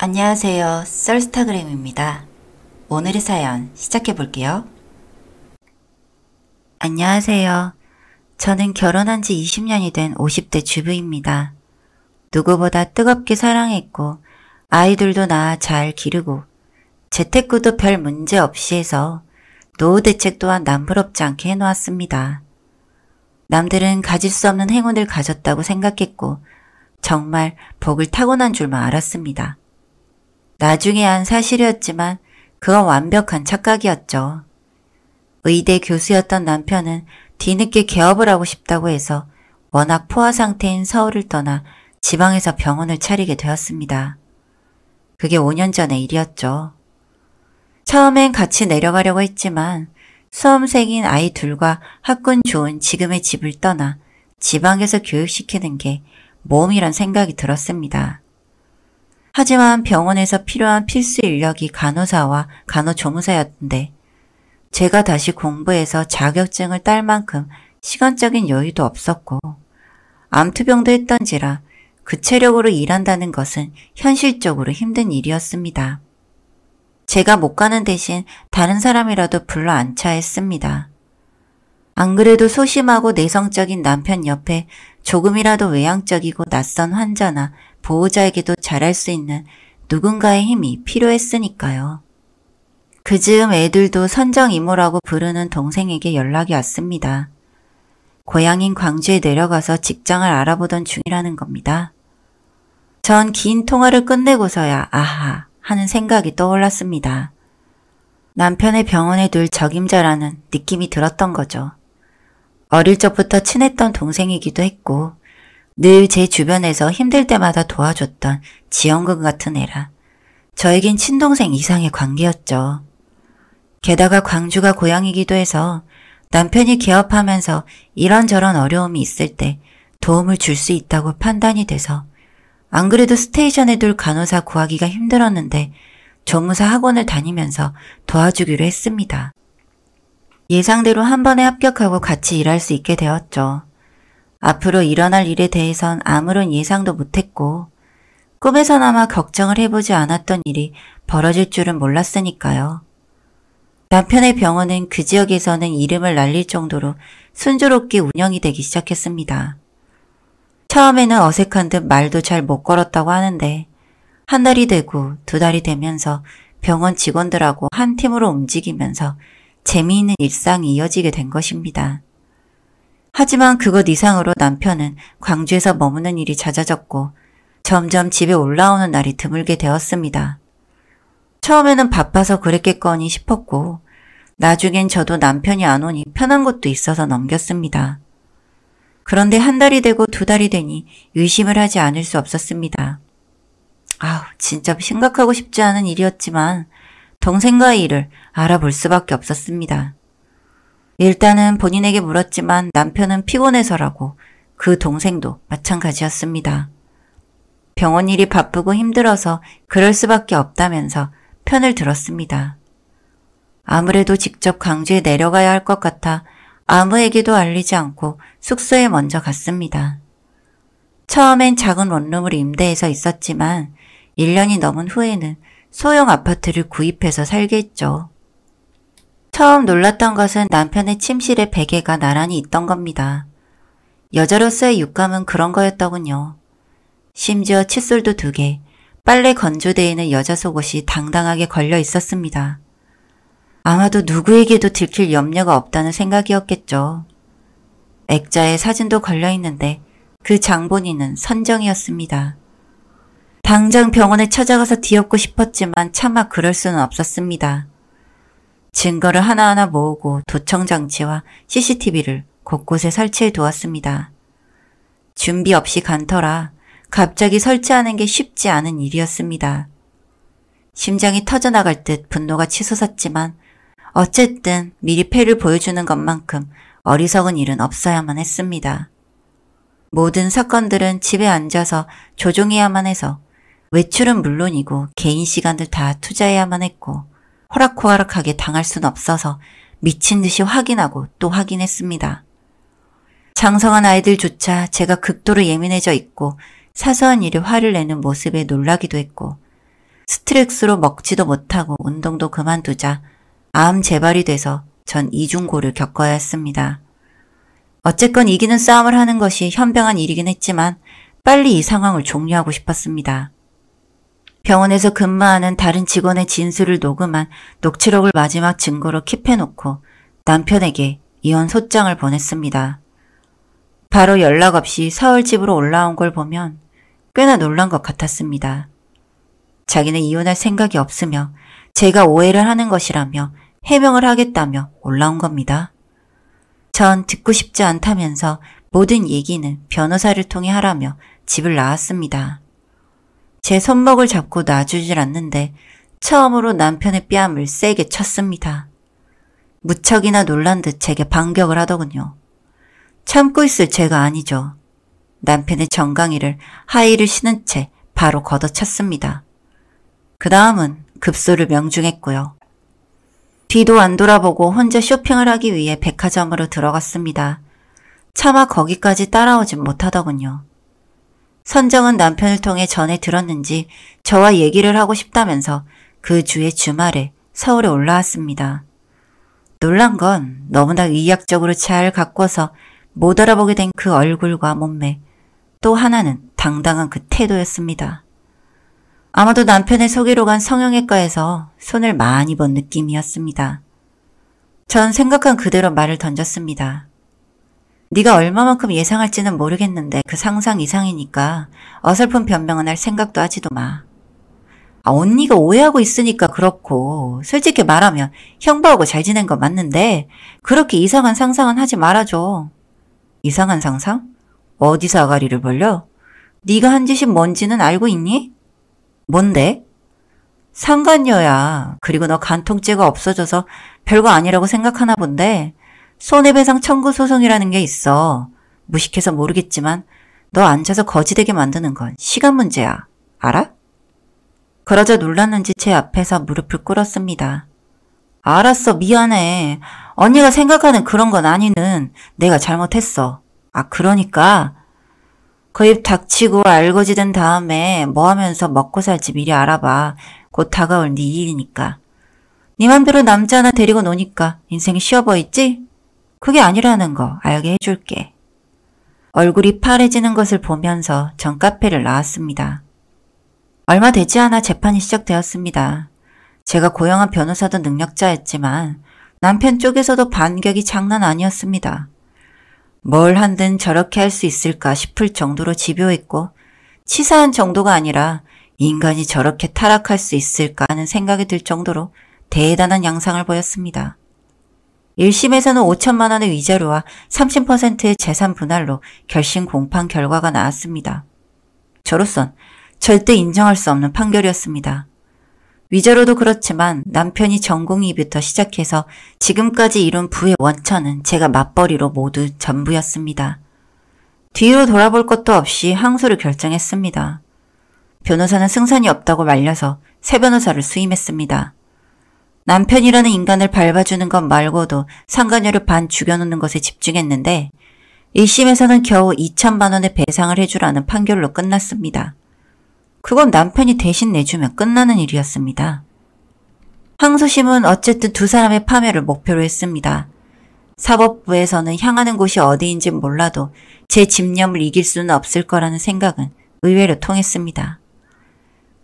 안녕하세요. 썰스타그램입니다. 오늘의 사연 시작해 볼게요. 안녕하세요. 저는 결혼한 지 20년이 된 50대 주부입니다. 누구보다 뜨겁게 사랑했고 아이들도 낳아 잘 기르고 재테크도 별 문제 없이 해서 노후 대책 또한 남부럽지 않게 해놓았습니다. 남들은 가질 수 없는 행운을 가졌다고 생각했고 정말 복을 타고난 줄만 알았습니다. 나중에 안 사실이었지만 그건 완벽한 착각이었죠. 의대 교수였던 남편은 뒤늦게 개업을 하고 싶다고 해서 워낙 포화 상태인 서울을 떠나 지방에서 병원을 차리게 되었습니다. 그게 5년 전의 일이었죠. 처음엔 같이 내려가려고 했지만 수험생인 아이 둘과 학군 좋은 지금의 집을 떠나 지방에서 교육시키는 게 모험이란 생각이 들었습니다. 하지만 병원에서 필요한 필수 인력이 간호사와 간호조무사였는데 제가 다시 공부해서 자격증을 딸 만큼 시간적인 여유도 없었고 암투병도 했던지라 그 체력으로 일한다는 것은 현실적으로 힘든 일이었습니다. 제가 못 가는 대신 다른 사람이라도 불러 앉혀야 했습니다. 안 그래도 소심하고 내성적인 남편 옆에 조금이라도 외향적이고 낯선 환자나 보호자에게도 잘할 수 있는 누군가의 힘이 필요했으니까요. 그 즈음 애들도 선정이모라고 부르는 동생에게 연락이 왔습니다. 고향인 광주에 내려가서 직장을 알아보던 중이라는 겁니다. 전 긴 통화를 끝내고서야 아하 하는 생각이 떠올랐습니다. 남편의 병원에 둘 적임자라는 느낌이 들었던 거죠. 어릴 적부터 친했던 동생이기도 했고 늘 제 주변에서 힘들 때마다 도와줬던 지원금 같은 애라 저에겐 친동생 이상의 관계였죠. 게다가 광주가 고향이기도 해서 남편이 개업하면서 이런저런 어려움이 있을 때 도움을 줄 수 있다고 판단이 돼서 안 그래도 스테이션에 둘 간호사 구하기가 힘들었는데 조무사 학원을 다니면서 도와주기로 했습니다. 예상대로 한 번에 합격하고 같이 일할 수 있게 되었죠. 앞으로 일어날 일에 대해선 아무런 예상도 못했고 꿈에서나마 걱정을 해보지 않았던 일이 벌어질 줄은 몰랐으니까요. 남편의 병원은 그 지역에서는 이름을 날릴 정도로 순조롭게 운영이 되기 시작했습니다. 처음에는 어색한 듯 말도 잘 못 걸었다고 하는데 한 달이 되고 두 달이 되면서 병원 직원들하고 한 팀으로 움직이면서 재미있는 일상이 이어지게 된 것입니다. 하지만 그것 이상으로 남편은 광주에서 머무는 일이 잦아졌고 점점 집에 올라오는 날이 드물게 되었습니다. 처음에는 바빠서 그랬겠거니 싶었고 나중엔 저도 남편이 안 오니 편한 것도 있어서 넘겼습니다. 그런데 한 달이 되고 두 달이 되니 의심을 하지 않을 수 없었습니다. 진짜 심각하고 싶지 않은 일이었지만 동생과의 일을 알아볼 수밖에 없었습니다. 일단은 본인에게 물었지만 남편은 피곤해서라고 그 동생도 마찬가지였습니다. 병원 일이 바쁘고 힘들어서 그럴 수밖에 없다면서 편을 들었습니다. 아무래도 직접 광주에 내려가야 할 것 같아 아무에게도 알리지 않고 숙소에 먼저 갔습니다. 처음엔 작은 원룸을 임대해서 있었지만 1년이 넘은 후에는 소형 아파트를 구입해서 살게 했죠. 처음 놀랐던 것은 남편의 침실에 베개가 나란히 있던 겁니다. 여자로서의 육감은 그런 거였더군요. 심지어 칫솔도 2개, 빨래 건조대에 있는 여자 속옷이 당당하게 걸려 있었습니다. 아마도 누구에게도 들킬 염려가 없다는 생각이었겠죠. 액자에 사진도 걸려 있는데 그 장본인은 선정이었습니다. 당장 병원에 찾아가서 뒤엎고 싶었지만 차마 그럴 수는 없었습니다. 증거를 하나하나 모으고 도청장치와 CCTV를 곳곳에 설치해 두었습니다. 준비 없이 간 터라 갑자기 설치하는 게 쉽지 않은 일이었습니다. 심장이 터져나갈 듯 분노가 치솟았지만 어쨌든 미리 패를 보여주는 것만큼 어리석은 일은 없어야만 했습니다. 모든 사건들은 집에 앉아서 조종해야만 해서 외출은 물론이고 개인 시간들 다 투자해야만 했고 호락호락하게 당할 순 없어서 미친 듯이 확인하고 또 확인했습니다. 장성한 아이들조차 제가 극도로 예민해져 있고 사소한 일에 화를 내는 모습에 놀라기도 했고 스트레스로 먹지도 못하고 운동도 그만두자 암 재발이 돼서 전 이중고를 겪어야 했습니다. 어쨌건 이기는 싸움을 하는 것이 현명한 일이긴 했지만 빨리 이 상황을 종료하고 싶었습니다. 병원에서 근무하는 다른 직원의 진술을 녹음한 녹취록을 마지막 증거로 킵해놓고 남편에게 이혼 소장을 보냈습니다. 바로 연락 없이 서울 집으로 올라온 걸 보면 꽤나 놀란 것 같았습니다. 자기는 이혼할 생각이 없으며 제가 오해를 하는 것이라며 해명을 하겠다며 올라온 겁니다. 전 듣고 싶지 않다면서 모든 얘기는 변호사를 통해 하라며 집을 나왔습니다. 제 손목을 잡고 놔주질 않는데 처음으로 남편의 뺨을 세게 쳤습니다. 무척이나 놀란 듯 제게 반격을 하더군요. 참고 있을 죄가 아니죠. 남편의 정강이를 하의를 신은 채 바로 걷어찼습니다. 그 다음은 급소를 명중했고요. 뒤도 안 돌아보고 혼자 쇼핑을 하기 위해 백화점으로 들어갔습니다. 차마 거기까지 따라오진 못하더군요. 선정은 남편을 통해 전해 들었는지 저와 얘기를 하고 싶다면서 그 주의 주말에 서울에 올라왔습니다. 놀란 건 너무나 의학적으로 잘 가꿔서 못 알아보게 된 그 얼굴과 몸매, 또 하나는 당당한 그 태도였습니다. 아마도 남편의 소개로 간 성형외과에서 손을 많이 본 느낌이었습니다. 전 생각한 그대로 말을 던졌습니다. 네가 얼마만큼 예상할지는 모르겠는데 그 상상 이상이니까 어설픈 변명은 할 생각도 하지도 마. 언니가 오해하고 있으니까 그렇고 솔직히 말하면 형부하고 잘 지낸 건 맞는데 그렇게 이상한 상상은 하지 말아줘. 이상한 상상? 어디서 아가리를 벌려? 네가 한 짓이 뭔지는 알고 있니? 뭔데? 상간녀야. 그리고 너 간통죄가 없어져서 별거 아니라고 생각하나 본데 손해배상 청구 소송이라는 게 있어. 무식해서 모르겠지만 너 앉아서 거지되게 만드는 건 시간 문제야. 알아? 그러자 놀랐는지 제 앞에서 무릎을 꿇었습니다. 알았어. 미안해. 언니가 생각하는 그런 건 아니는 내가 잘못했어. 그러니까 그 입 닥치고 알거지된 다음에 뭐 하면서 먹고 살지 미리 알아봐. 곧 다가올 네 일이니까. 네 맘대로 남자 하나 데리고 노니까 인생이 쉬워 보이지? 그게 아니라는 거 알게 해줄게. 얼굴이 파래지는 것을 보면서 전 카페를 나왔습니다. 얼마 되지 않아 재판이 시작되었습니다. 제가 고용한 변호사도 능력자였지만 남편 쪽에서도 반격이 장난 아니었습니다. 뭘 한든 저렇게 할 수 있을까 싶을 정도로 집요했고 치사한 정도가 아니라 인간이 저렇게 타락할 수 있을까 하는 생각이 들 정도로 대단한 양상을 보였습니다. 1심에서는 5천만 원의 위자료와 30%의 재산 분할로 결심 공판 결과가 나왔습니다. 저로선 절대 인정할 수 없는 판결이었습니다. 위자료도 그렇지만 남편이 전공의부터 시작해서 지금까지 이룬 부의 원천은 제가 맞벌이로 모두 전부였습니다. 뒤로 돌아볼 것도 없이 항소를 결정했습니다. 변호사는 승산이 없다고 말려서 새 변호사를 수임했습니다. 남편이라는 인간을 밟아주는 것 말고도 상간녀를 반 죽여놓는 것에 집중했는데 1심에서는 겨우 2천만 원의 배상을 해주라는 판결로 끝났습니다. 그건 남편이 대신 내주면 끝나는 일이었습니다. 항소심은 어쨌든 두 사람의 파멸을 목표로 했습니다. 사법부에서는 향하는 곳이 어디인지 몰라도 제 집념을 이길 수는 없을 거라는 생각은 의외로 통했습니다.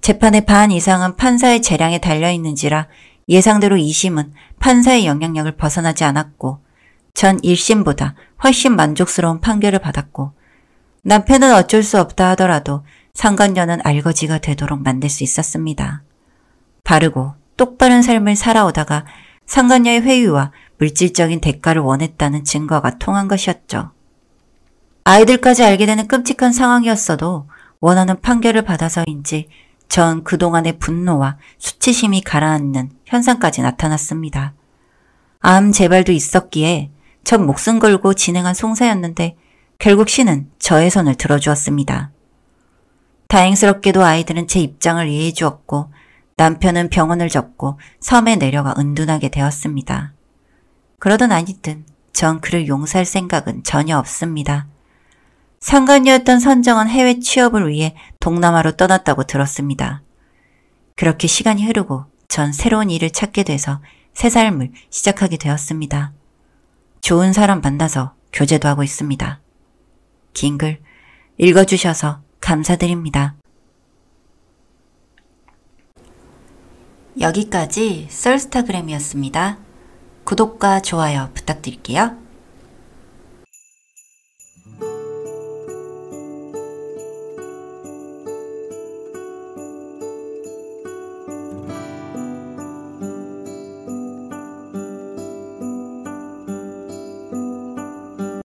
재판의 반 이상은 판사의 재량에 달려있는지라 예상대로 2심은 판사의 영향력을 벗어나지 않았고 전 1심보다 훨씬 만족스러운 판결을 받았고 남편은 어쩔 수 없다 하더라도 상간녀는 알거지가 되도록 만들 수 있었습니다. 바르고 똑바른 삶을 살아오다가 상간녀의 회유와 물질적인 대가를 원했다는 증거가 통한 것이었죠. 아이들까지 알게 되는 끔찍한 상황이었어도 원하는 판결을 받아서인지 전 그동안의 분노와 수치심이 가라앉는 현상까지 나타났습니다. 암 재발도 있었기에 전 목숨 걸고 진행한 송사였는데 결국 신은 저의 손을 들어주었습니다. 다행스럽게도 아이들은 제 입장을 이해해 주었고 남편은 병원을 접고 섬에 내려가 은둔하게 되었습니다. 그러든 아니든 전 그를 용서할 생각은 전혀 없습니다. 상간녀였던 선정은 해외 취업을 위해 동남아로 떠났다고 들었습니다. 그렇게 시간이 흐르고 전 새로운 일을 찾게 돼서 새 삶을 시작하게 되었습니다. 좋은 사람 만나서 교제도 하고 있습니다. 긴 글 읽어주셔서 감사드립니다. 여기까지 썰스타그램이었습니다. 구독과 좋아요 부탁드릴게요.